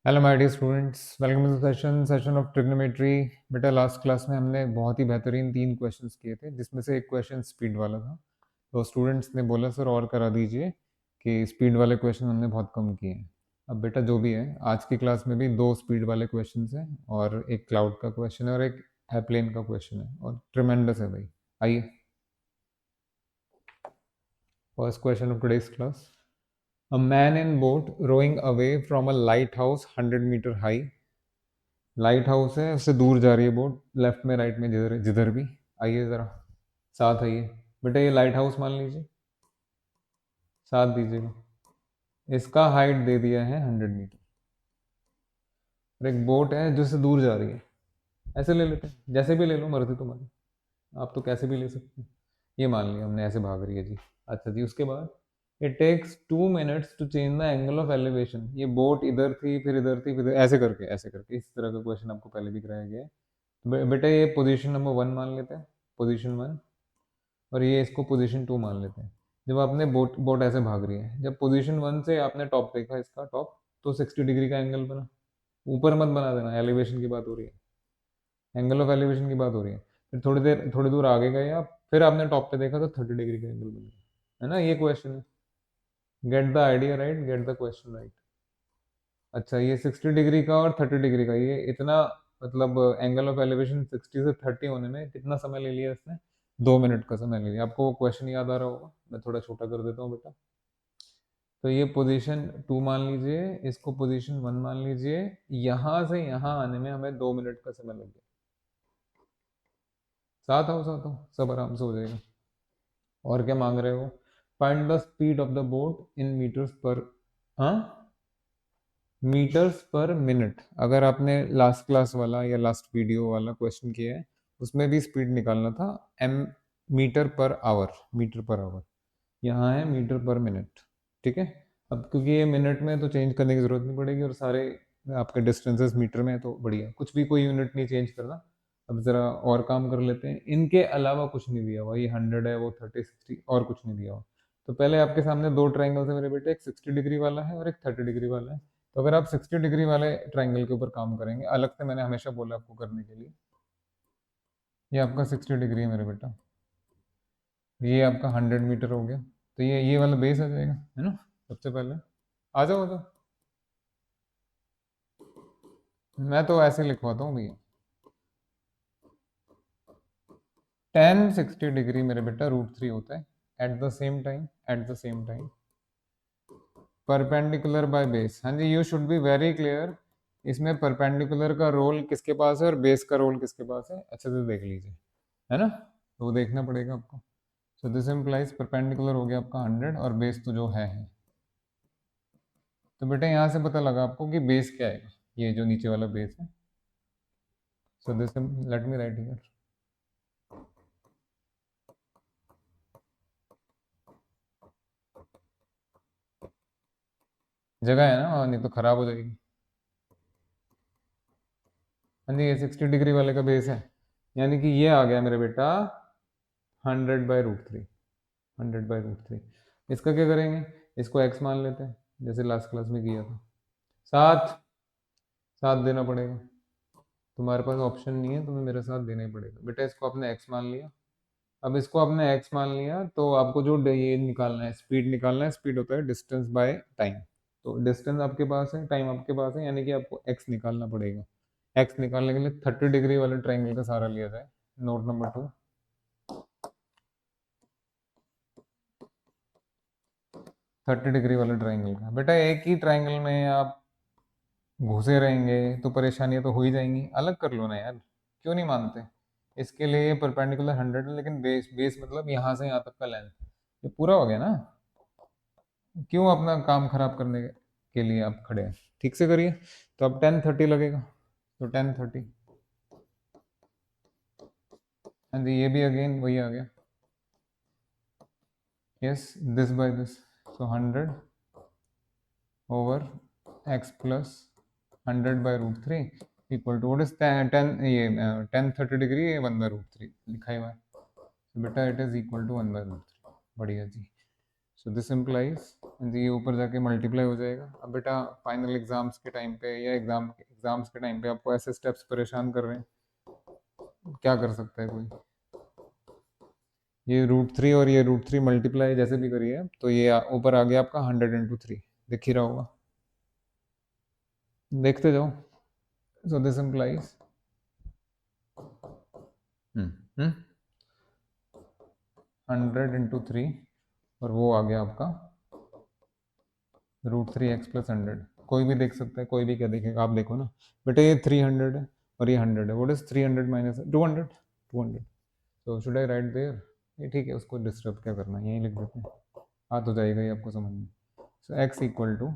Hello my dear students, welcome to session of trigonometry. बेटा last class में हमने बहुत ही बेहतरीन 3 क्वेश्चंस किए थे, जिसमें से एक क्वेश्चन स्पीड वाला था। तो स्टूडेंट्स ने बोला सर और करा दीजिए कि स्पीड वाले क्वेश्चन हमने बहुत कम किए हैं। अब बेटा जो भी है, आज की क्लास में भी 2 स्पीड वाले क्वेश्चंस हैं और एक क्लाउड का क्वेश्चन है और एक एयरप्लेन का क्वेश्चन है और ट्रिमेंडस है भाई। आइए, first question of today's class. A man in boat rowing away from a lighthouse 100 meter high। Light house है, उससे दूर जा रही है बोट, लेफ्ट में राइट में जिधर जिधर भी। आइए ज़रा साथ आइए। बेटा ये लाइट हाउस मान लीजिए, साथ दीजिएगा। इसका हाइट दे दिया है 100 मीटर और एक बोट है जो इससे दूर जा रही है। ऐसे ले लेते हैं, जैसे भी ले लो, मर्जी तुम्हारी, आप तो कैसे भी ले सकते हैं। ये मान लिया हमने, ऐसे भाग रही है जी। अच्छा जी, उसके बाद it takes 2 minutes to change the angle of elevation. ये बोट इधर थी, फिर इधर थी, फिर ऐसे करके इस तरह का क्वेश्चन आपको पहले भी कराया गया है। बेटा ये पोजीशन नंबर 1 मान लेते हैं, पोजीशन 1, और ये इसको पोजीशन 2 मान लेते हैं। जब आपने बोट बोट ऐसे भाग रही है, जब पोजीशन 1 से आपने टॉप देखा, इसका टॉप, तो 60 डिग्री का एंगल बना। ऊपर मत बना देना, एलिवेशन की बात हो रही है, एंगल ऑफ एलिवेशन की बात हो रही है। फिर थोड़ी दूर आगे गए आप, फिर आपने टॉप पे देखा तो 30 डिग्री का एंगल बन गया, है ना। ये क्वेश्चन है, gate the idea right, get the question right. अच्छा, ये 60 डिग्री का और 30 डिग्री का, ये इतना मतलब एंगल ऑफ एलिवेशन 60 से 30 होने में कितना समय ले लिया इसने? 2 मिनट का समय ले लिया। आपको वो क्वेश्चन याद आ रहा होगा, मैं थोड़ा छोटा कर देता हूँ बेटा। तो ये पोजीशन 2 मान लीजिए, इसको पोजीशन 1 मान लीजिए। यहाँ से यहाँ आने में हमें 2 मिनट का समय लग गया। साथ आओ, सब आराम से हो जाएगा। और क्या मांग रहे हो? Find the speed of the boat in metres per, हाँ, मीटर्स पर मिनट। अगर आपने लास्ट क्लास वाला या लास्ट वीडियो वाला क्वेश्चन किया है, उसमें भी स्पीड निकालना था, M, metre per hour, metre per hour. यहाँ है मीटर पर मिनट, ठीक है। अब क्योंकि ये मिनट में तो चेंज करने की जरूरत नहीं पड़ेगी और सारे आपके डिस्टेंसेस मीटर में है, तो बढ़िया, कुछ भी कोई यूनिट नहीं चेंज करना। अब जरा और काम कर लेते हैं। इनके अलावा कुछ नहीं दिया हुआ, ये 100 है, वो 30, 60 और कुछ नहीं दिया हुआ। तो पहले आपके सामने 2 ट्राइंगल्स है मेरे बेटे, एक 60 डिग्री वाला है और एक 30 डिग्री वाला है। तो अगर आप 60 डिग्री वाले ट्राइंगल के ऊपर काम करेंगे, अलग से मैंने हमेशा बोला आपको करने के लिए, ये आपका 60 डिग्री है मेरे बेटा, ये आपका 100 मीटर हो गया। तो ये वाला बेस आ जाएगा, है ना। सबसे पहले आ जाओ। मैं तो ऐसे लिखवाता हूँ भैया, 10 60 डिग्री मेरे बेटा √3 होता है। At the same time perpendicular by base. हाँ जी, you should be very clear. इसमें परपेंडिकुलर का रोल किसके पास है और बेस का रोल किसके पास है, अच्छे से देख लीजिए, है ना। तो वो देखना पड़ेगा आपको। सो दिस इम्प्लाइज परपेंडिकुलर हो गया आपका 100 और बेस तो जो है। तो बेटा यहाँ से पता लगा आपको कि बेस क्या है, ये जो नीचे वाला बेस है। So this, let me right here. जगह है ना, नहीं तो खराब हो जाएगी। हाँ जी, ये 60 डिग्री वाले का बेस है, यानी कि ये आ गया मेरे बेटा 100/√3। 100/√3। इसका क्या करेंगे? इसको x मान लेते हैं, जैसे लास्ट क्लास में किया था। साथ साथ देना पड़ेगा, तुम्हारे पास ऑप्शन नहीं है, तुम्हें मेरे साथ देना ही पड़ेगा बेटा। इसको आपने x मान लिया। अब इसको आपने x मान लिया, तो आपको जो ये निकालना है, स्पीड निकालना है। स्पीड होता है डिस्टेंस बाय टाइम। तो डिस्टेंस आपके पास है, टाइम आपके पास है, यानी कि आपको x निकालना पड़ेगा। x निकालने के लिए 30 डिग्री वाले ट्राइंगल का सहारा लिया जाए। नोट नंबर 2, 30 डिग्री वाले ट्राइंगल का। बेटा एक ही ट्राइंगल में आप घुसे रहेंगे तो परेशानियां तो हो ही जाएंगी, अलग कर लो ना यार, क्यों नहीं मानते। इसके लिए परपेंडिकुलर 100 है, लेकिन बेस बेस मतलब यहाँ से यहाँ तक का लेंथ, ये पूरा हो गया ना। क्यों अपना काम खराब करने के लिए आप खड़े हैं? ठीक से करिए। तो अब 10 30 लगेगा, तो 10 30। हाँ जी, ये भी अगेन वही आ गया, yes, this by this. So 100/x+100/√3 equal to what is 10, ये 10 30 डिग्री, ये 1/√3 लिखा हुआ है। तो बेटा इट इज इक्वल टू 1/√3। बढ़िया जी। सो दिस इम्प्लाइज ये ऊपर जाके मल्टीप्लाई हो जाएगा। अब बेटा फाइनल एग्जाम्स के टाइम पे या एग्जाम्स के टाइम पे आपको ऐसे स्टेप्स परेशान कर रहे हैं, क्या कर सकता है कोई? ये √3 और ये √3 मल्टीप्लाई जैसे भी करिए तो ये ऊपर आ गया आपका 100 × 3, दिख ही रहा होगा, देखते जाओ। सो दिस इम्प्लाइज 100 × 3 और वो आ गया आपका √3x + 100। कोई भी देख सकता है, कोई भी क्या देखेगा, आप देखो ना बेटा, ये 300 है और ये 100 है। What is 300 minus 200? 200। तो शुड आई राइट देयर? ये ठीक है, उसको डिस्टर्ब क्या करना है, यहीं लिख देते हैं, आ तो जाएगा ही आपको समझ में। सो x इक्वल टू,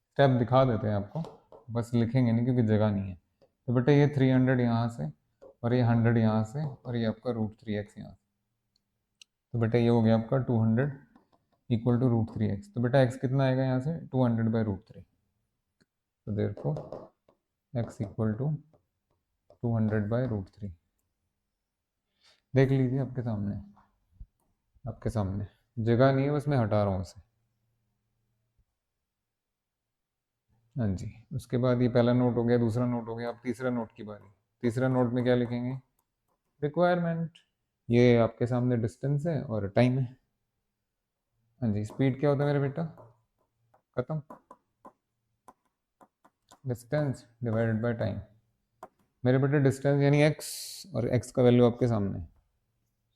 स्टेप दिखा देते हैं आपको, बस लिखेंगे नहीं क्योंकि जगह नहीं है। तो बेटा ये 300 यहाँ से और ये 100 यहाँ से और ये आपका √3x यहाँ से। तो बेटा ये हो गया आपका 200 इक्वल टू √3x। तो बेटा x कितना आएगा यहाँ से? 200/√3। तो देयरफॉर x इक्वल टू 200/√3। देख लीजिए आपके सामने, आपके सामने जगह नहीं है, बस मैं हटा रहा हूँ उसे। हाँ जी, उसके बाद ये पहला नोट हो गया, दूसरा नोट हो गया, अब तीसरा नोट की बारी। तीसरा नोट में क्या लिखेंगे? रिक्वायरमेंट। ये आपके सामने डिस्टेंस है और टाइम है। हाँ जी, स्पीड क्या होता है मेरे बेटा? खत्म, डिस्टेंस डिवाइडेड बाय टाइम। मेरे बेटे डिस्टेंस यानी x, और x का वैल्यू आपके सामने।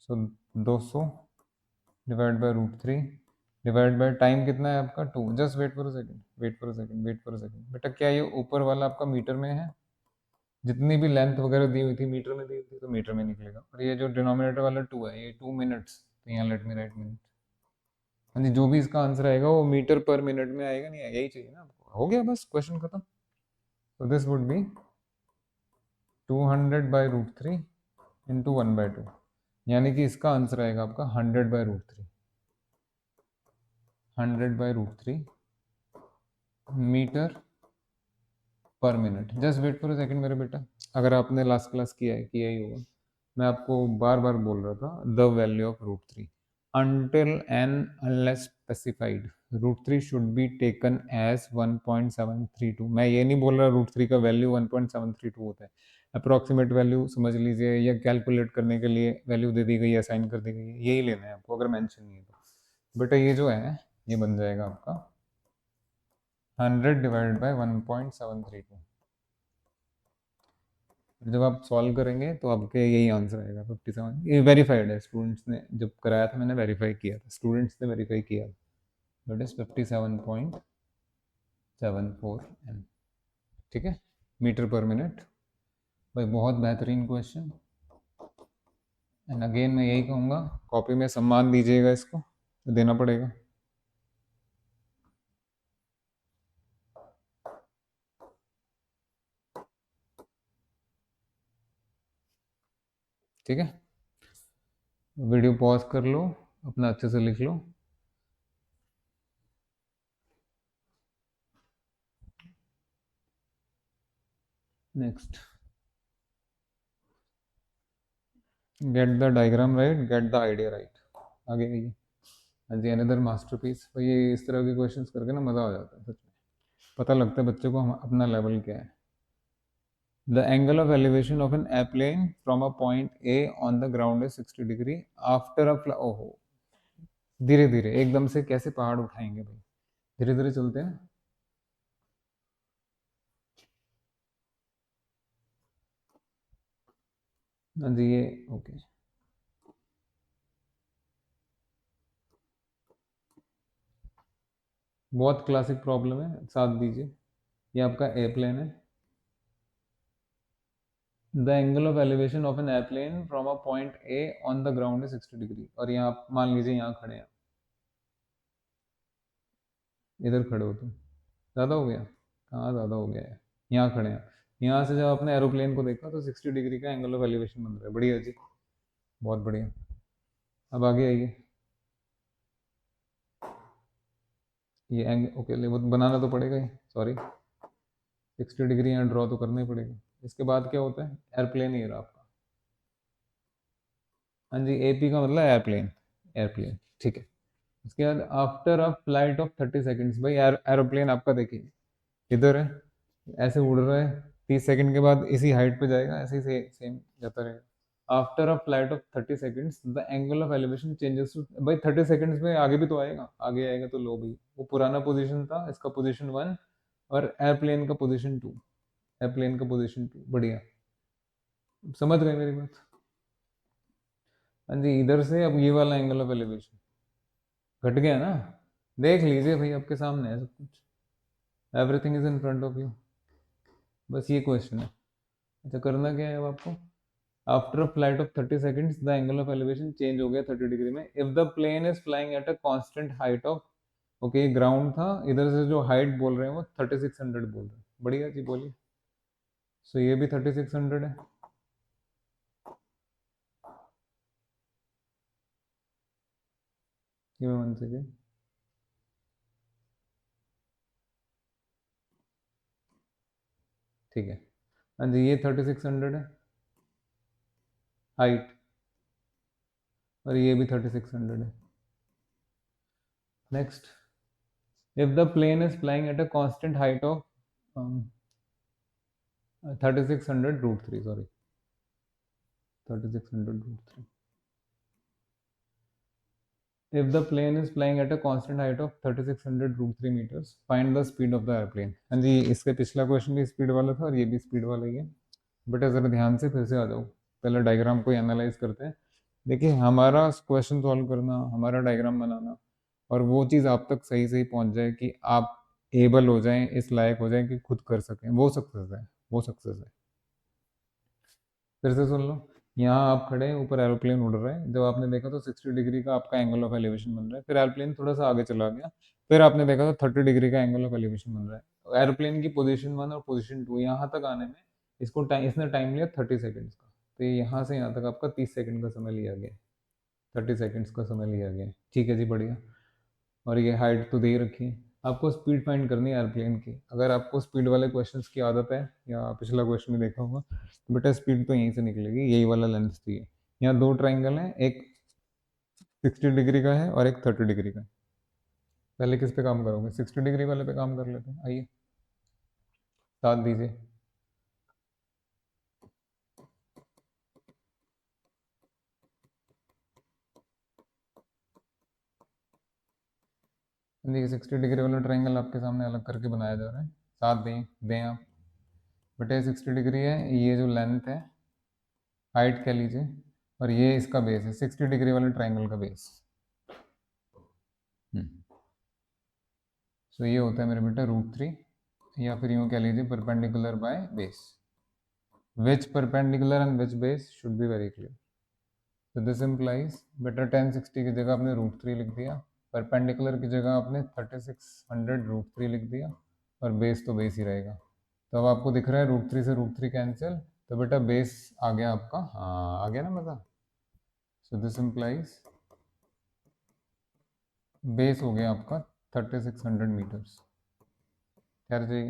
So 200 divide by √3 divide by time कितना है आपका? 2। Just wait for a second, wait for a second, wait for a second. बेटा क्या ये ऊपर वाला आपका मीटर में है? जितनी भी लेंथ वगैरह दी हुई थी मीटर में दी हुई थी तो मीटर में निकलेगा। और ये जो डिनोमिनेटर वाला 2 है, ये 2 मिनट्स, तो यहाँ लेट मी राइट मिनट। हाँ जी, जो भी इसका आंसर आएगा वो मीटर पर मिनट में आएगा, नहीं यही चाहिए ना आपको। हो गया, बस क्वेश्चन खत्म। तो दिस वुड बी 200/√3 इंटू 1/2, यानी कि इसका आंसर आएगा आपका 100/√3। 100/√3 metre per minute. Just wait for a second मेरे बेटा, अगर आपने लास्ट क्लास किया ही होगा, मैं आपको बार बार बोल रहा था the value of √3 until and unless specified √3 should be taken as 1.732। मैं ये नहीं बोल रहा √3 का वैल्यू 1.732 होता है, अप्रोक्सीमेट वैल्यू समझ लीजिए, या कैलकुलेट करने के लिए वैल्यू दे दी गई है, असाइन कर दी गई है, यही लेना है आपको, अगर मेंशन नहीं है तो। बेटा ये जो है ये बन जाएगा आपका 100 डिवाइडेड बाय 1.732। जब आप सॉल्व करेंगे तो आपके यही आंसर आएगा 57। ये वेरीफाइड है, स्टूडेंट्स ने जब कराया था मैंने वेरीफाई किया था, स्टूडेंट्स ने वेरीफाई किया, दैट इज 57.74 m। ठीक है, मीटर पर मिनट। भाई बहुत बेहतरीन क्वेश्चन। एंड अगेन मैं यही कहूँगा, कॉपी में सम्मान दीजिएगा, इसको देना पड़ेगा। ठीक है, वीडियो पॉज कर लो, अपना अच्छे से लिख लो। Next, get the diagram right, get the idea right. आगे आइए। हाँ जी, अनदर मास्टरपीस। भाई ये इस तरह के क्वेश्चंस करके ना मज़ा आ जाता है सच में, पता लगता है बच्चे को हम अपना लेवल क्या है। The angle of elevation of an airplane from a point A on the ground is 60 degree after a ओहो, धीरे धीरे एकदम से कैसे पहाड़ उठाएंगे भाई, धीरे धीरे चलते हैं। हाँ जी, ये ओके, बहुत क्लासिक प्रॉब्लम है, साथ दीजिए। ये आपका एयरप्लेन है। The angle of elevation of an airplane from a point A on the ground is 60 degree. और यहाँ आप मान लीजिए यहाँ खड़े हैं, इधर खड़े हो तुम, ज़्यादा हो गया? कहाँ ज़्यादा हो गया है, यहाँ खड़े हैं। यहाँ से जब आपने एरोप्लेन को देखा तो 60 डिग्री का एंगल ऑफ एलिवेशन बन रहा है। बढ़िया जी, बहुत बढ़िया। अब आगे आइए। ये एंगल ओके, वो बनाना तो पड़ेगा ही, सॉरी, 60 डिग्री यहाँ ड्रॉ तो करना ही पड़ेगा। इसके बाद क्या होता है, एयरप्लेन ही रहा आपका। हाँ जी, AP का मतलब एयरप्लेन, एयरप्लेन, ठीक है। उसके बाद after a flight of 30 seconds, भाई एरोप्लेन आपका देखिए इधर है, ऐसे उड़ रहा है, 30 सेकंड के बाद इसी हाइट पे जाएगा, ऐसे ही सेम जाता रहेगा। After a flight of 30 seconds the angle of elevation changes to, भाई 30 सेकेंड्स में आगे भी तो आएगा, आगे आएगा तो लो भाई, वो पुराना पोजीशन था, इसका पोजीशन 1 और एयरप्लेन का पोजीशन 2, एयरप्लेन का पोजीशन 2, बढ़िया, समझ गए मेरी बात। हाँ जी, इधर से अब ये वाला एंगल ऑफ एलिवेशन घट गया ना, देख लीजिए भाई आपके सामने है सब कुछ, everything is in front of you, बस ये क्वेश्चन है। अच्छा, करना क्या है अब आपको, after flight of 30 seconds the angle of elevation change हो गया 30 डिग्री में, if the plane is flying at a constant height of, okay ground था, इधर से जो हाइट बोल रहे हैं वो 3600 बोल रहे हैं, बढ़िया जी बोलिए। सो ये भी 3600 है, ये मैं वन सेकेंड, ठीक है। हाँ जी, ये 3600 है हाइट, और ये भी 3600 है। Next, if the plane is flying at a constant height of 3600 √3, sorry 3600 √3, if the plane is flying at a constant height of 3600 √3 meters, find the speed of the airplane। हाँ जी, इसका पिछला क्वेश्चन भी speed वाला था और ये भी speed वाला ही है, बेटा ज़रा ध्यान से फिर से आ जाओ, पहले डायग्राम को एनालाइज करते हैं। देखिए, हमारा क्वेश्चन सॉल्व करना, हमारा डायग्राम बनाना, और वो चीज़ आप तक सही सही पहुंच जाए कि आप एबल हो जाएं, इस लायक हो जाएं कि खुद कर सकें, वो सक्सेस है, वो सक्सेस है। फिर से सुन लो, यहाँ आप खड़े हैं, ऊपर एरोप्लेन उड़ रहा है, जब आपने देखा तो 60 डिग्री का आपका एंगल ऑफ एलिवेशन बन रहा है, फिर एरोप्लेन थोड़ा सा आगे चला गया, फिर आपने देखा तो 30 डिग्री का एंगल ऑफ एलिवेशन बन रहा है, एरोप्लेन की पोजीशन 1 और पोजीशन 2 यहाँ तक आने में इसको टाइम, इसने टाइम लिया 30 सेकेंड्स का, तो यहाँ से यहाँ तक आपका 30 सेकेंड का समय लिया गया, 30 सेकेंड्स का समय लिया गया, ठीक है जी, बढ़िया। और ये हाइट तो दे ही रखी है, आपको स्पीड फाइंड करनी है एयरप्लेन की, अगर आपको स्पीड वाले क्वेश्चंस की आदत है, या पिछला क्वेश्चन भी देखा होगा, तो बेटा स्पीड तो यहीं से निकलेगी, यही वाला लेंथ चाहिए। यहाँ दो ट्राइंगल हैं, एक 60 डिग्री का है और एक 30 डिग्री का है, पहले किस पे काम करोगे, 60 डिग्री वाले पे काम कर लेते हैं, आइए साथ दीजिए। देखिए 60 डिग्री वाला ट्राइंगल आपके सामने अलग करके बनाया जा रहा है, साथ दें दें आप, बेटे 60 डिग्री है, ये जो लेंथ है, हाइट कह लीजिए, और ये इसका बेस है, 60 डिग्री वाले ट्राइंगल का बेस। सो ये होता है मेरे बेटा √3, या फिर यूँ कह लीजिए perpendicular by base, which perpendicular and which base should be very clear. तो दिस इम्प्लाइज, बेटा 1060 की जगह आपने √3 लिख दिया, परपेंडिकुलर की जगह आपने 3600 √3 लिख दिया, और बेस तो बेस ही रहेगा। तो अब आपको दिख रहा है √3 से √3 कैंसिल, तो बेटा बेस आ गया आपका, हाँ आ गया ना मज़ा। सो दिस इम्प्लाइज बेस हो गया आपका 3600 मीटर्स, खैर जी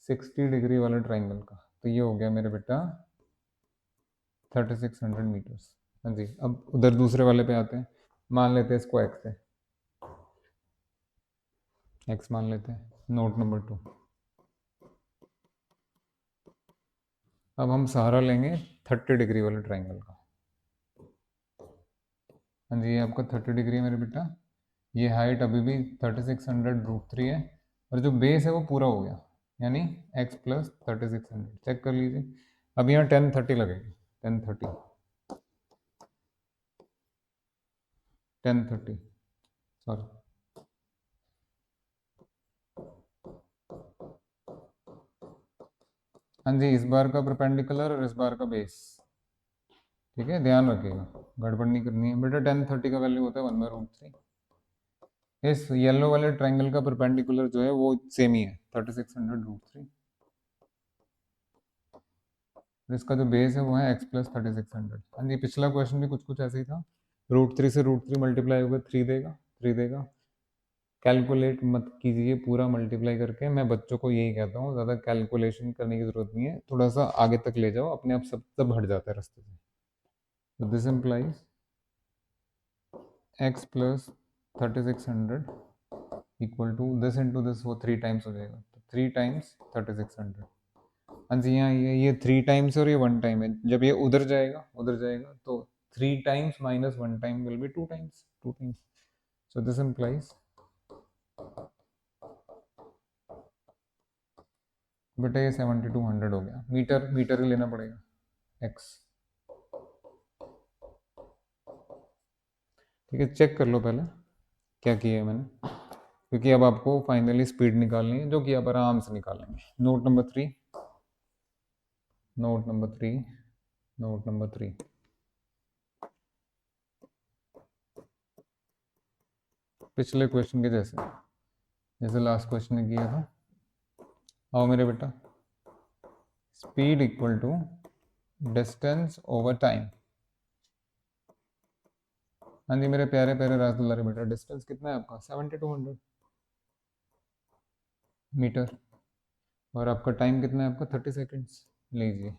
60 डिग्री वाले ट्राइंगल का, तो ये हो गया मेरे बेटा 3600 मीटर्स। हाँ जी, अब उधर दूसरे वाले पे आते हैं, मान लेते हैं इसको एक्स है, एक्स मान लेते हैं, नोट नंबर 2। अब हम सहारा लेंगे 30 डिग्री वाले ट्राइंगल का। हाँ जी, ये आपका 30 डिग्री है मेरे बेटा, ये हाइट अभी भी 3600 √3 है, और जो बेस है वो पूरा हो गया, यानी x प्लस 3600, चेक कर लीजिए। अब यहाँ 1030 लगेगी, 1030, 1030, सॉरी, हाँ जी, इस बार का परपेंडिकुलर और इस बार का बेस, ठीक है, ध्यान रखिएगा, गड़बड़ नहीं करनी है बेटा। 1030 का वैल्यू होता है 1/√3, इस येलो वाले ट्राइंगल का परपेंडिकुलर जो है वो सेम ही है 3600 √3, इसका जो बेस है वो है x प्लस 3600। हाँ जी, पिछला क्वेश्चन भी कुछ कुछ ऐसे ही था, √3 से √3 मल्टीप्लाई होगा 3 देगा, 3 देगा, कैलकुलेट मत कीजिए पूरा मल्टीप्लाई करके, मैं बच्चों को यही कहता हूँ, ज़्यादा कैलकुलेशन करने की ज़रूरत नहीं है, थोड़ा सा आगे तक ले जाओ, अपने आप सब हट जाता है रास्ते से। तो this implies x plus 3600 equal to this into this, वो 3 टाइम्स हो जाएगा, तो 3 टाइम्स 3600। हाँ जी, यहाँ ये 3 टाइम्स और ये 1 टाइम है, जब ये उधर जाएगा तो 3 times minus 1 time will be 2 times, 2 times. So this implies बेटा ये 7200 हो गया। मीटर मीटर ही लेना पड़ेगा x। ठीक है, चेक कर लो पहले क्या किया है मैंने, क्योंकि अब आपको फाइनली स्पीड निकालनी है, जो कि आप आराम से निकालेंगे। Note number 3, note number 3, note number 3। पिछले क्वेश्चन के जैसे, जैसे लास्ट क्वेश्चन ने किया था। आओ मेरे बेटा, speed equal to distance over time. हाँ जी मेरे प्यारे प्यारे राजदुल्ला रे बेटा, डिस्टेंस कितना है आपका? 7200 मीटर। और आपका टाइम कितना है आपका? 30 सेकेंड्स। लीजिए।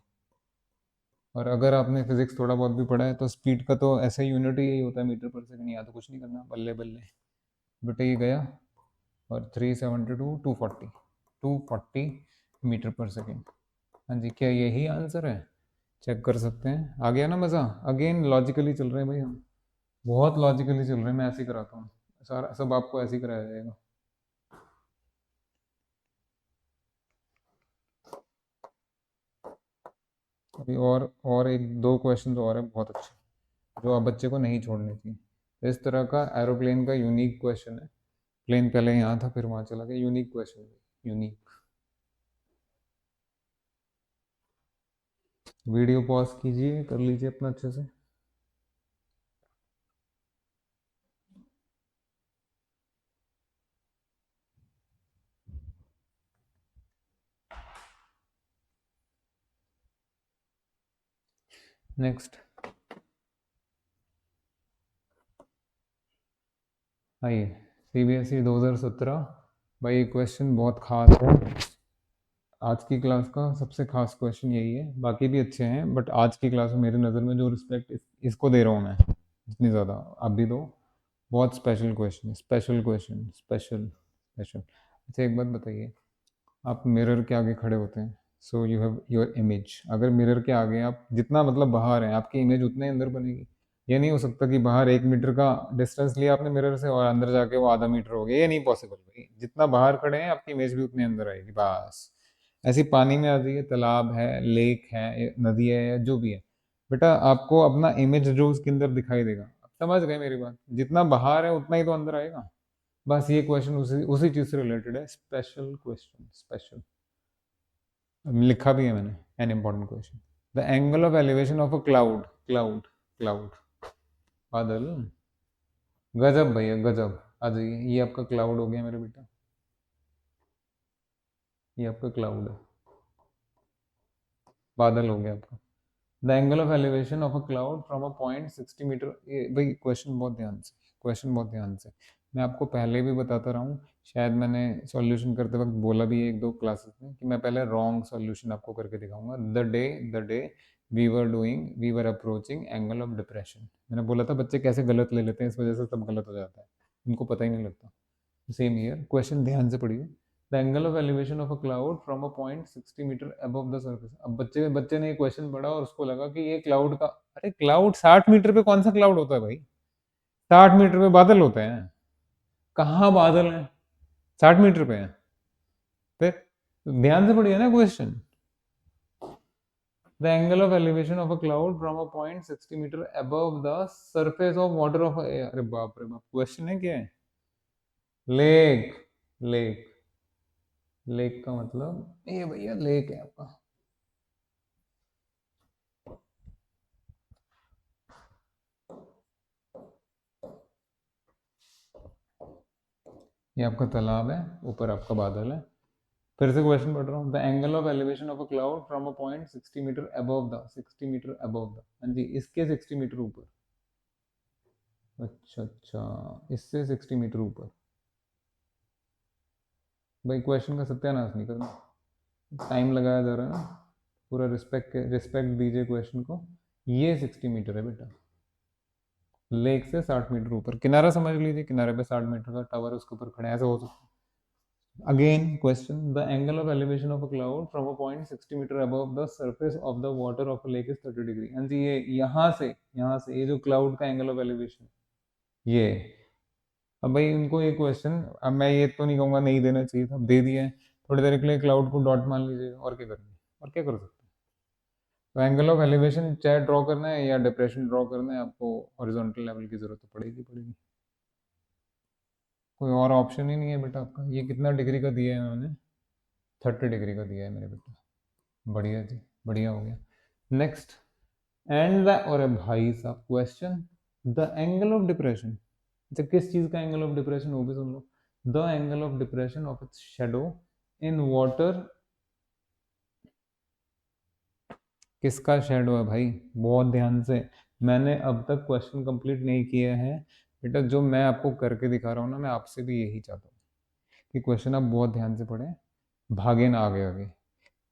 और अगर आपने फिजिक्स थोड़ा बहुत भी पढ़ा है तो स्पीड का तो ऐसा यूनिट ही यही होता है, मीटर पर सेकंड। यहाँ तो कुछ नहीं करना, बल्ले बल्ले। बेटा ये गया, और 372, 240 मीटर पर सेकेंड। हाँ जी, क्या यही आंसर है? चेक कर सकते हैं। आ गया ना मज़ा? अगेन लॉजिकली चल रहे हैं भाई हम, बहुत लॉजिकली चल रहे हैं। मैं ऐसे ही कराता हूँ, सारा सब आपको ऐसे ही कराया जाएगा। अभी और एक दो क्वेश्चन और है बहुत अच्छे, जो आप बच्चे को नहीं छोड़ने चाहिए। इस तरह का एरोप्लेन का यूनिक क्वेश्चन है। प्लेन पहले यहाँ था, फिर वहाँ चला गया। Unique question, unique. Video pause कीजिए, कर लीजिए अपना अच्छे से। नेक्स्ट आइए, CBSE 2017। भाई ये क्वेश्चन बहुत खास है, आज की क्लास का सबसे खास क्वेश्चन यही है। बाकी भी अच्छे हैं, बट आज की क्लास में मेरी नज़र में जो रिस्पेक्ट इसको दे रहा हूँ मैं, जितनी ज़्यादा आप भी दो। बहुत स्पेशल क्वेश्चन है, स्पेशल क्वेश्चन, स्पेशल स्पेशल। अच्छा एक बात बताइए, आप मिरर के आगे खड़े होते हैं, so you have your image. अगर मिरर के आगे आप जितना मतलब बाहर हैं, आपकी इमेज उतने अंदर बनेगी। ये नहीं हो सकता कि बाहर 1 मीटर का डिस्टेंस लिया आपने मिरर से और अंदर जाके वो आधा मीटर हो गया। ये नहीं पॉसिबल भाई। जितना बाहर खड़े हैं आपकी इमेज भी उतने अंदर आएगी बस। ऐसी पानी में आ जाइए, तालाब है, लेक है, नदी है, या जो भी है, बेटा आपको अपना इमेज जो उसके अंदर दिखाई देगा। आप समझ गए मेरी बात? जितना बाहर है उतना ही तो अंदर आएगा। बस ये क्वेश्चन उसी उसी चीज से रिलेटेड है, स्पेशल क्वेश्चन, स्पेशल। लिखा भी है मैंने, an important question. The angle of elevation of a cloud, cloud, cloud, बादल। गजब भैया गजब। आ जाइए, ये आपका क्लाउड हो गया मेरे बेटा, ये आपका क्लाउड है, बादल हो गया आपका। The angle of elevation of a cloud from a point 60 metre. ये भाई क्वेश्चन बहुत ध्यान से, क्वेश्चन बहुत ध्यान से। मैं आपको पहले भी बताता रहा हूँ, शायद मैंने सॉल्यूशन करते वक्त बोला भी है एक दो क्लासेस में, कि मैं पहले रॉन्ग सॉल्यूशन आपको करके दिखाऊंगा। The day we were approaching angle of depression. मैंने बोला था बच्चे कैसे गलत ले लेते हैं, इस वजह से सब गलत हो जाता है, उनको पता ही नहीं लगता। सेम ईयर क्वेश्चन ध्यान से पढ़िए। The angle of elevation of a cloud from a point 60 metre above the surface. अब बच्चे बच्चे ने ये क्वेश्चन पढ़ा और उसको लगा कि ये क्लाउड का, अरे क्लाउड 60 मीटर पे कौन सा क्लाउड होता है भाई? 60 मीटर पे बादल होते हैं? कहाँ बादल हैं? 60 मीटर पे हैं? फिर ध्यान से पढ़िए ना question. The angle of elevation of a cloud from a point 60 metre above the surface of water of air. अरे बाप रे बाप, क्वेश्चन है क्या है? लेक, लेक, लेक का मतलब ये भैया लेक है आपका। ये आपका तालाब है, ऊपर आपका बादल है। फिर से क्वेश्चन पढ़ रहा हूँ। The angle of elevation of a cloud from a point 60 metre above the, 60 metre above the, हाँ जी इसके 60 मीटर ऊपर। अच्छा अच्छा, इससे 60 मीटर ऊपर। भाई क्वेश्चन का सत्यानाश नहीं करना, टाइम लगाया जा रहा है ना। पूरा रिस्पेक्ट रिस्पेक्ट दीजिए क्वेश्चन को। ये 60 मीटर है बेटा, लेक से 60 मीटर ऊपर, किनारा समझ लीजिए, किनारे पे 60 मीटर का टावर उसके ऊपर खड़ा है, ऐसा हो सकता है। Again question, the angle of elevation of a cloud from a point 60 metre above the surface of the water of a lake is 30 degree. हाँ जी, ये यहाँ से ये जो क्लाउड का एंगल ऑफ एलिवेशन, ये। अब भाई उनको ये क्वेश्चन, अब मैं ये तो नहीं कहूंगा नहीं देना चाहिए था, अब दे दिया है। थोड़ी देर के लिए क्लाउड को डॉट मान लीजिएगा, और क्या करेंगे, और क्या कर सकते हैं। तो एंगल ऑफ एलिवेशन चाहे ड्रॉ करना है या डिप्रेशन ड्रॉ करना है, आपको हॉरिजॉन्टल लेवल की जरूरत तो पड़ेगी। कोई और ऑप्शन ही नहीं है बेटा आपका। ये कितना डिग्री का दिया है उन्होंने, 30 डिग्री का दिया है मेरे बेटा। बढ़िया जी, बढ़िया हो गया। नेक्स्ट, एंड द, और भाई साहब question, the angle of depression, अच्छा किस चीज का एंगल ऑफ डिप्रेशन, वो भी सुन लो। The angle of depression of its shadow in water, किसका शेडो है भाई, बहुत ध्यान से। मैंने अब तक क्वेश्चन कंप्लीट नहीं किया है बेटा, जो मैं आपको करके दिखा रहा हूँ ना, मैं आपसे भी यही चाहता हूँ कि क्वेश्चन आप बहुत ध्यान से पढ़ें, भागे ना आगे आगे।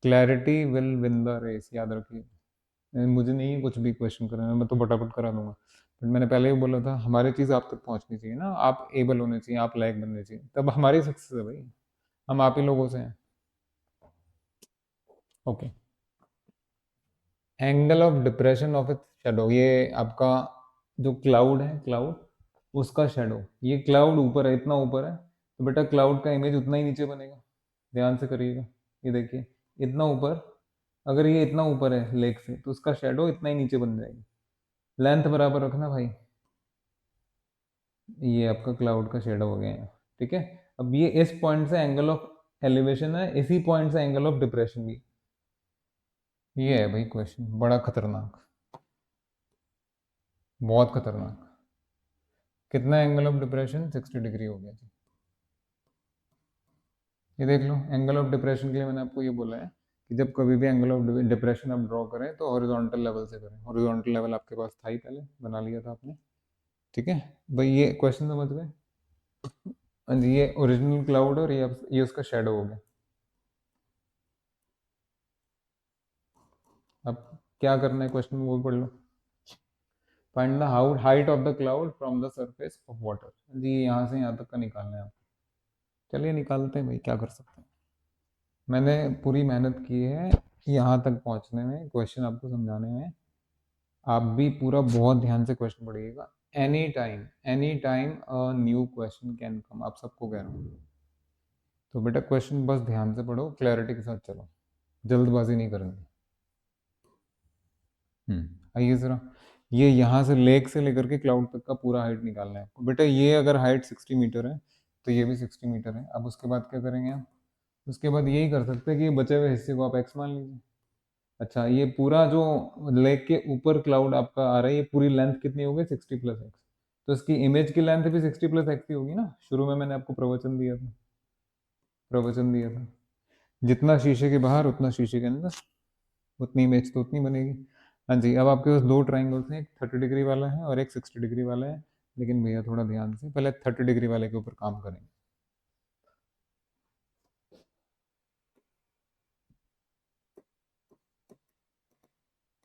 Clarity will win the race, याद रखिए। मुझे नहीं है कुछ भी क्वेश्चन कराना, मैं तो फटाफट करा दूंगा, बट मैंने पहले ही बोला था हमारी चीज़ आप तक पहुंचनी चाहिए ना, आप एबल होने चाहिए, आप लायक बनने चाहिए, तब हमारी सक्सेस है भाई। हम आप ही लोगों से हैं। Okay, angle of depression of its shadow, ये आपका जो क्लाउड है, क्लाउड उसका शेडो, ये क्लाउड ऊपर है, इतना ऊपर है, तो बेटा क्लाउड का इमेज उतना ही नीचे बनेगा। ध्यान से करिएगा, ये देखिए, इतना ऊपर, अगर ये इतना ऊपर है लेक से, तो उसका शेडो इतना ही नीचे बन जाएगी। लेंथ बराबर रखना भाई। ये आपका क्लाउड का शेडो हो गया है, ठीक है। अब ये इस पॉइंट से एंगल ऑफ एलिवेशन है, इसी पॉइंट से एंगल ऑफ डिप्रेशन भी। ये है भाई क्वेश्चन, बड़ा खतरनाक, बहुत खतरनाक। कितना एंगल ऑफ डिप्रेशन, 60 डिग्री हो गया जी। ये देख लो, एंगल ऑफ डिप्रेशन के लिए मैंने आपको ये बोला है कि जब कभी भी एंगल ऑफ डिप्रेशन आप ड्रॉ करें तो हॉरिजॉन्टल लेवल से करें। हॉरिजॉन्टल लेवल आपके पास था ही, पहले बना लिया था आपने, ठीक है भाई। ये क्वेश्चन समझ गए। हाँ जी, ये ओरिजिनल क्लाउड और ये उसका शेडो हो गया। अब क्या करना है क्वेश्चन में, वो भी पढ़ लो। Find the height of the cloud from the surface of water, जी यहाँ से यहाँ तक का निकालना है आपको। चलिए निकालते हैं भाई, क्या कर सकते हैं। मैंने पूरी मेहनत की है यहाँ तक पहुँचने में, क्वेश्चन आपको समझाने में। आप भी पूरा बहुत ध्यान से क्वेश्चन पढ़िएगा। Any time a new question can come, आप सबको कह रहा हूँ। तो बेटा क्वेश्चन बस ध्यान से पढ़ो, क्लैरिटी के साथ चलो, जल्दबाजी नहीं करेंगे। आइए ज़रा, ये यहाँ से लेक से लेकर के क्लाउड तक का पूरा हाइट निकालना है आपको बेटा। ये अगर हाइट 60 मीटर है तो ये भी 60 मीटर है। अब उसके बाद क्या करेंगे आप, उसके बाद यही कर सकते हैं कि ये बचे हुए हिस्से को आप एक्स मान लीजिए। अच्छा, ये पूरा जो लेक के ऊपर क्लाउड आपका आ रहा है, ये पूरी लेंथ कितनी होगी, 60 प्लस एक्स। तो इसकी इमेज की लेंथ भी 60 प्लस एक्स ही होगी ना। शुरू में मैंने आपको प्रवचन दिया था, जितना शीशे के बाहर उतना शीशे के अंदर, उतनी इमेज तो उतनी बनेगी। हाँ जी, अब आपके पास दो ट्राइंगल्स हैं, एक 30 डिग्री वाला है और एक 60 डिग्री वाला है। लेकिन भैया थोड़ा ध्यान से, पहले 30 डिग्री वाले के ऊपर काम करेंगे।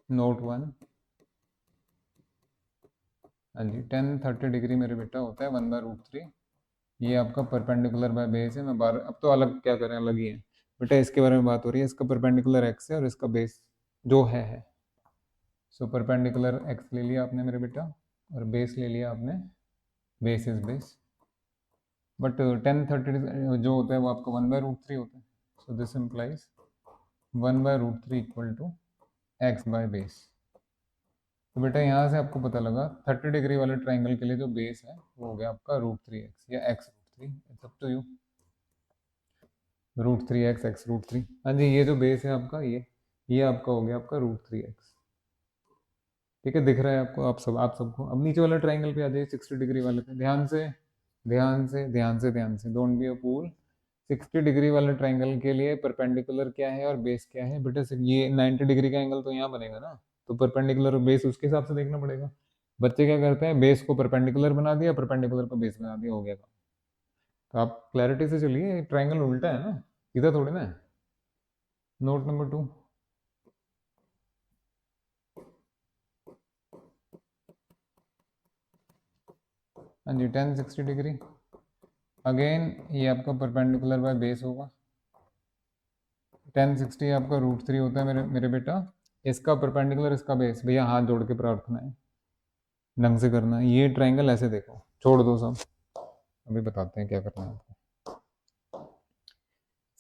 नोट 1। हाँ जी, 10 30 डिग्री मेरे बेटा होता है 1/√3। ये आपका परपेंडिकुलर बाय बेस है। मैं बार अब तो अलग क्या करें, अलग ही है बेटा, इसके बारे में बात हो रही है। इसका परपेंडिकुलर एक्स है और इसका बेस जो है। सो परपेंडिकुलर एक्स ले लिया आपने मेरे बेटा, और बेस ले लिया आपने, बेस इज बेस। बट 10 30 जो होता है वो आपका 1/√3 होता है। So this implies 1/√3 equal to x by base. तो बेटा यहाँ से आपको पता लगा 30 डिग्री वाले ट्राइंगल के लिए जो बेस है वो हो गया आपका √3x या x√3, it's up to you. √3x x√3, हाँ जी, ये जो बेस है आपका, ये आपका हो गया आपका √3x। ठीक है, दिख रहा है आपको, आप सबको। अब नीचे वाले ट्राइंगल पे आ जाइए, 60 डिग्री वाले पे ध्यान से, ध्यान से, don't be a fool. 60 degree वाले ट्राइंगल के लिए परपेंडिकुलर क्या है और बेस क्या है बेटा, ये 90 डिग्री का एंगल तो यहाँ बनेगा ना, तो परपेंडिकुलर और बेस उसके हिसाब से देखना पड़ेगा। बच्चे क्या करते हैं, बेस को परपेंडिकुलर बना दिया, परपेंडिकुलर को बेस बना दिया, हो गया काम। तो आप क्लैरिटी से चलिए, ट्राइंगल उल्टा है ना, सीधा थोड़ी ना है। नोट नंबर 2, हाँ जी, 1060 डिग्री। अगेन ये आपका परपेंडिकुलर बाय बेस होगा। 1060 आपका √3 होता है मेरे मेरे बेटा। इसका परपेंडिकुलर, इसका बेस, भैया हाथ जोड़ के प्रार्थना है, ढंग से करना है। ये ट्रायंगल ऐसे देखो, छोड़ दो सब, अभी बताते हैं क्या करना है आपको।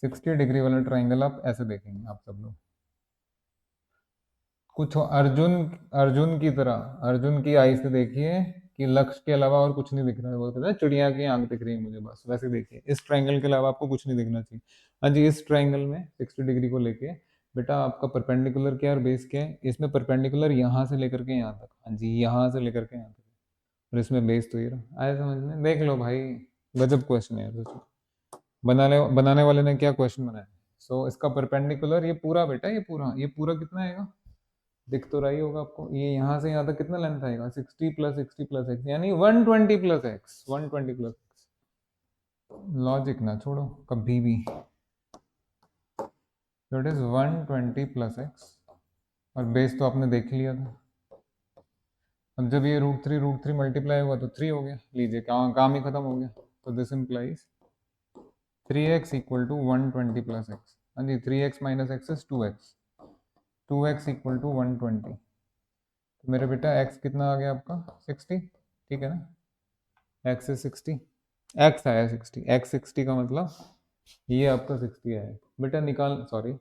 60 डिग्री वाला ट्रायंगल आप ऐसे देखेंगे आप सब लोग, कुछ अर्जुन, अर्जुन की तरह, अर्जुन की आई से देखिए कि लक्ष्य के अलावा और कुछ नहीं दिख रहा है। वो कहता है चिड़िया की आंख दिख रही है मुझे बस, वैसे देखिए इस ट्रायंगल के अलावा आपको कुछ नहीं दिखना चाहिए। हाँ जी, इस ट्रायंगल में 60 डिग्री को लेके बेटा आपका परपेंडिकुलर क्या है और बेस क्या है? इसमें परपेंडिकुलर यहाँ से लेकर के यहाँ तक, हाँ जी यहाँ से लेकर के यहाँ तक, और इसमें बेस तो ये रहा। आया समझ में? देख लो भाई, गजब क्वेश्चन है यार। बनाने वाले ने क्या क्वेश्चन बनाया। सो इसका परपेंडिकुलर ये पूरा बेटा, ये पूरा कितना आएगा, दिख तो रही होगा आपको। ये यहाँ से यहाँ तक कितना लेंथ आएगा, 60 प्लस 60 प्लस एक्स, यानी 120 plus x, 120 plus x. Logic ना छोड़ो कभी भी, तो इट इज 120 प्लस एक्स, और बेस तो आपने देख लिया था। अब जब ये √3 मल्टीप्लाई हुआ तो 3 हो गया, लीजिए काम ही खत्म हो गया। तो this implies 3x equal to 120 plus x. हाँ जी, 3x minus x is 2x, 2x equal to 120। तो मेरे बेटा x कितना आ गया आपका, 60, ठीक है ना। x इज 60, x आया 60, x 60 का मतलब ये आपका 60 आया बेटा। निकाल, सॉरी,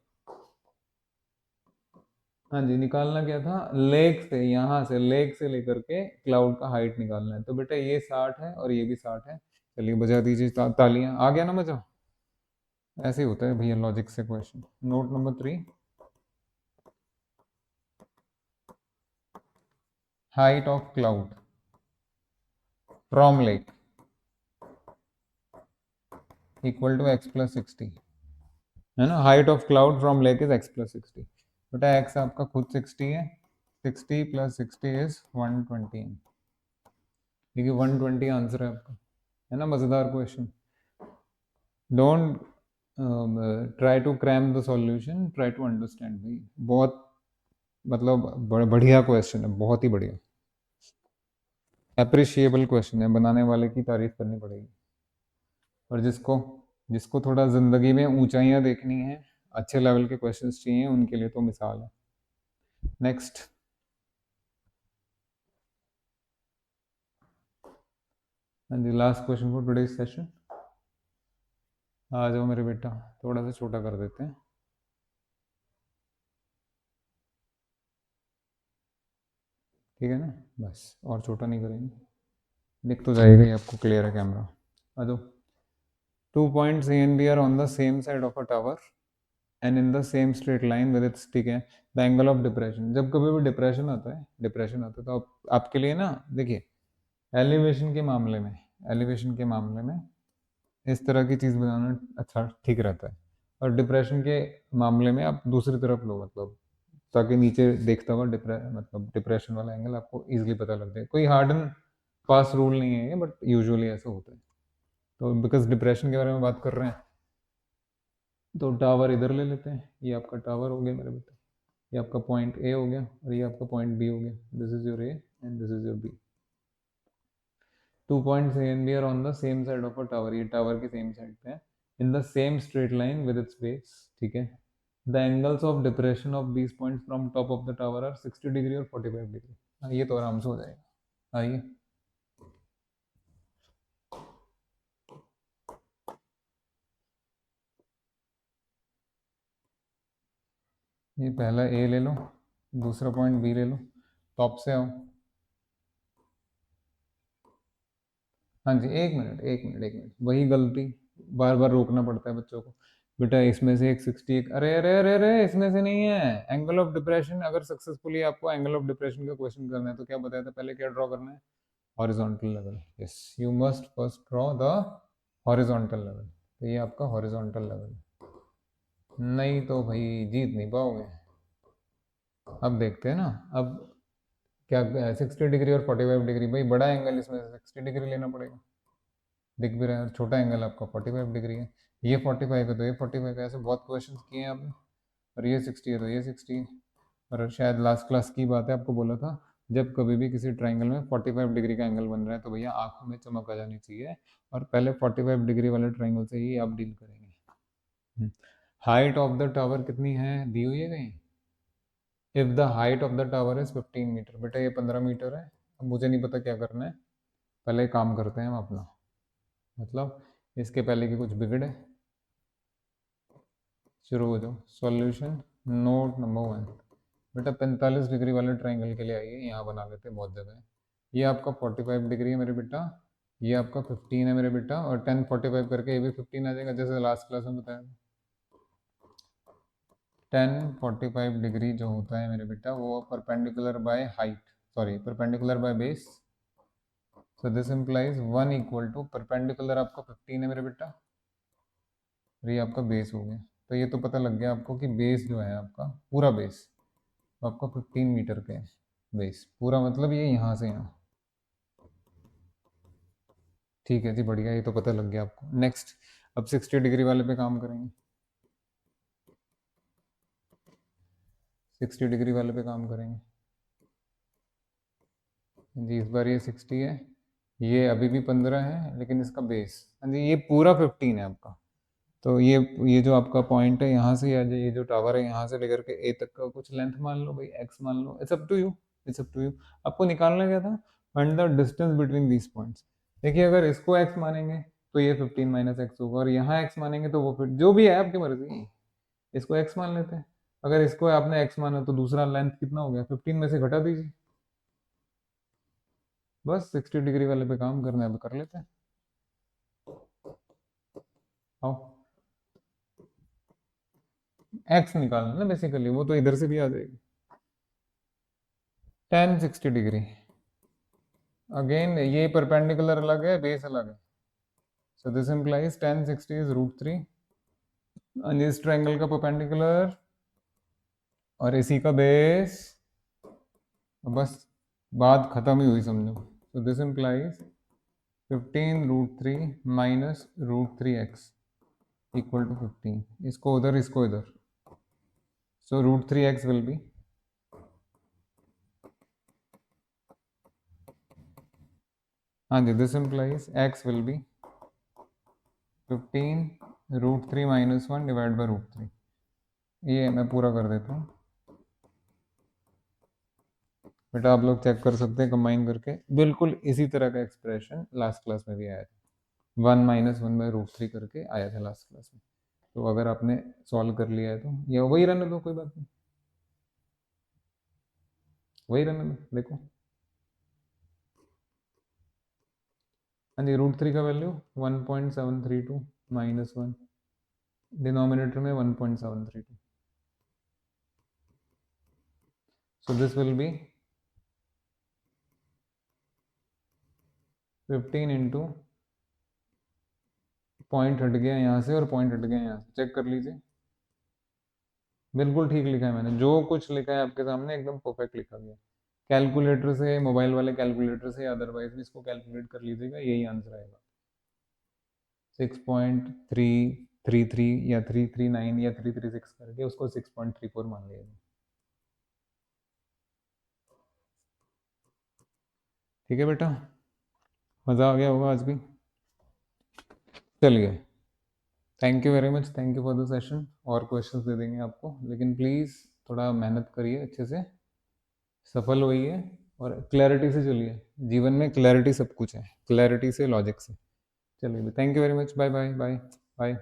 हाँ जी, निकालना क्या था, लेग से, यहाँ से लेग से लेकर के क्लाउड का हाइट निकालना है। तो बेटा ये 60 है और ये भी 60 है। चलिए बजा दीजिए तालियां। आ गया ना मजा? ऐसे ही होता है भैया लॉजिक से question. Note number 3, height of cloud from lake equal to x plus 60, है ना। Height of cloud from lake is x plus 60। बेटा x आपका खुद 60 है, 60 प्लस 60 इज 120। देखिए 120 आंसर है आपका, है ना। मजेदार question. Don't try to cram the solution, try to understand. भाई बहुत मतलब बढ़िया क्वेश्चन है, बहुत ही बढ़िया, अप्रिशिएबल क्वेश्चन है। बनाने वाले की तारीफ करनी पड़ेगी। और जिसको जिसको थोड़ा जिंदगी में ऊंचाइयां देखनी है, अच्छे लेवल के क्वेश्चंस चाहिए, उनके लिए तो मिसाल है। नेक्स्ट, हाँ जी, last question for today session. आ जाओ मेरे बेटा, थोड़ा सा छोटा कर देते हैं, ठीक है ना। बस और छोटा नहीं करेंगे, दिख तो जाएगा ही आपको, क्लियर है कैमरा। आ जाओ। 2 points A and B are on the same side of a tower and in the same straight line with its, ठीक है, द एंगल ऑफ डिप्रेशन। जब कभी भी डिप्रेशन आता है तो आपके लिए ना, देखिए एलिवेशन के मामले में, एलिवेशन के मामले में इस तरह की चीज़ बनाना अच्छा ठीक रहता है। और डिप्रेशन के मामले में आप दूसरी तरफ लो, मतलब ताकि नीचे देखता हुआ मतलब डिप्रेशन वाला एंगल आपको इजीली पता लग जाए। कोई हार्ड एंड फास्ट रूल नहीं है ये, बट यूजुअली ऐसा होता है। तो बिकॉज डिप्रेशन के बारे में बात कर रहे हैं, तो टावर इधर ले लेते हैं। ये आपका टावर हो गया मेरे बेटा, ये आपका पॉइंट ए हो गया और ये आपका पॉइंट बी हो गया। This is your A and this is your B. 2 points A and B are on the same side of a tower, ये टावर की सेम साइड पे है, in the same straight line with its base, ठीक है। The angles of depression of these points from top of the tower are 60 degree और 45 degree. ये तो आराम से हो जाएगा, आइए। ये पहला ए ले लो, दूसरा पॉइंट बी ले लो, टॉप से आओ। हाँ जी, एक मिनट, वही गलती, बार बार रोकना पड़ता है बच्चों को। बेटा इसमें से एक 60, अरे अरे अरे अरे, इसमें से नहीं है। एंगल ऑफ डिप्रेशन, अगर सक्सेसफुली आपको एंगल ऑफ डिप्रेशन का क्वेश्चन करना है तो क्या बताया था पहले, क्या ड्रॉ करना है, horizontal level. Yes, you must first draw the horizontal level. तो ये आपका हॉरिजॉन्टल लेवल है, नहीं तो भाई जीत नहीं पाओगे। अब देखते हैं ना, अब क्या 60 डिग्री और 45 डिग्री, भाई बड़ा एंगल, इसमें से 60 डिग्री लेना पड़ेगा। दिख भी रहा है, छोटा एंगल आपका 45 डिग्री है। ये 45 है तो ये 45 है, ऐसे बहुत क्वेश्चंस किए हैं आपने। और ये 60 है तो ये 60 है। और शायद लास्ट क्लास की बात है, आपको बोला था जब कभी भी किसी ट्रायंगल में 45 डिग्री का एंगल बन रहा है तो भैया आंखों में चमक आ जानी चाहिए, और पहले 45 डिग्री वाले ट्रायंगल से ही आप डील करेंगे। हाइट ऑफ द टावर कितनी है, दी हुई है कहीं? If the height of the tower is 15 metre, बेटा ये 15 मीटर है। अब मुझे नहीं पता क्या करना है, पहले काम करते हैं हम अपना, मतलब इसके पहले की कुछ बिगड़े। शुरू हो जाओ। सॉल्यूशन नोट नंबर 1, बेटा 45 डिग्री वाले ट्रायंगल के लिए आइए, यहाँ बना लेते हैं बहुत जगह है। ये आपका 45 डिग्री है मेरे बेटा, ये आपका 15 है मेरे बेटा, और 10 45 करके ये भी 15 आ जाएगा, जैसे लास्ट क्लास में बताया था। 10 45 डिग्री जो होता है मेरे बेटा वो perpendicular by height, sorry perpendicular by base, so this implies 1 equal to perpendicular आपका 15 है मेरे बेटा, और ये आपका बेस हो गया। तो ये तो पता लग गया आपको कि बेस जो है आपका पूरा बेस आपका 15 मीटर के बेस पूरा, मतलब ये यहाँ से यहाँ। ठीक है जी, बढ़िया, ये तो पता लग गया आपको। नेक्स्ट, अब 60 डिग्री वाले पे काम करेंगे। 60 डिग्री वाले पे काम करेंगे जी। इस बार ये 60 है, ये अभी भी 15 है, लेकिन इसका बेस हाँ जी ये पूरा 15 है आपका। तो ये जो आपका पॉइंट है यहाँ से, या ये जो टावर है यहाँ से लेकर के ए तक का कुछ लेंथ मान लो भाई, एक्स मान लो, it's up to you, it's up to you. आपको निकालना क्या था, find the distance between these points. देखिए अगर इसको एक्स मानेंगे तो ये 15 माइनस एक्स होगा, और यहाँ एक्स मानेंगे तो वो फिर जो भी है आपकी मर्जी, इसको एक्स मान लेते हैं। अगर इसको आपने एक्स माना तो दूसरा लेंथ कितना हो गया, 15 में से घटा दीजिए। बस 60 डिग्री वाले पे काम करना है, अब कर लेते हैं। आओ, एक्स निकालना ना बेसिकली, वो तो इधर से भी आ जाएगी। 10 60 डिग्री, अगेन ये परपेंडिकुलर अलग है, बेस अलग है, सो दिस इंप्लाइज 10 60 इज √3, और इस ट्रायंगल का परपेंडिकुलर और इसी का बेस, बस बात खत्म ही हुई समझो। So this implies 15 √3 minus √3x equal to 15, इसको उधर इसको इधर, सो √3x विल बी, हाँ जी, this implies x will be 15 √3 minus 1 divide by √3। ये मैं पूरा कर देता हूँ बेटा, आप लोग चेक कर सकते हैं कंबाइन करके, बिल्कुल इसी तरह का एक्सप्रेशन लास्ट क्लास में भी आया था, 1 माइनस 1 बाई √3 करके आया था लास्ट क्लास में। तो अगर आपने सॉल्व कर लिया है तो ये वही रहने दो, कोई बात नहीं, वही रहने दो। देखो हाँ जी, √3 का वैल्यू 1.732 माइनस 1, डिनोमिनेटर में 1.732, so this will be 15 into, point हट गया यहाँ से और पॉइंट हट गया यहाँ से, चेक कर लीजिए, बिल्कुल ठीक लिखा है मैंने, जो कुछ लिखा है आपके सामने एकदम परफेक्ट लिखा गया। कैलकुलेटर से, मोबाइल वाले कैलकुलेटर से, अदरवाइज भी इसको कैलकुलेट कर लीजिएगा, यही आंसर आएगा। 6.333 या 339 या 336 करके उसको 6.34 मान लिया। ठीक है बेटा, मज़ा आ गया होगा आज भी। चलिए, thank you very much, thank you for the session. और क्वेश्चंस दे देंगे आपको, लेकिन प्लीज़ थोड़ा मेहनत करिए अच्छे से, सफल होइए और क्लैरिटी से चलिए। जीवन में क्लैरिटी सब कुछ है, क्लैरिटी से, लॉजिक से। चलिए, thank you very much, bye bye bye bye.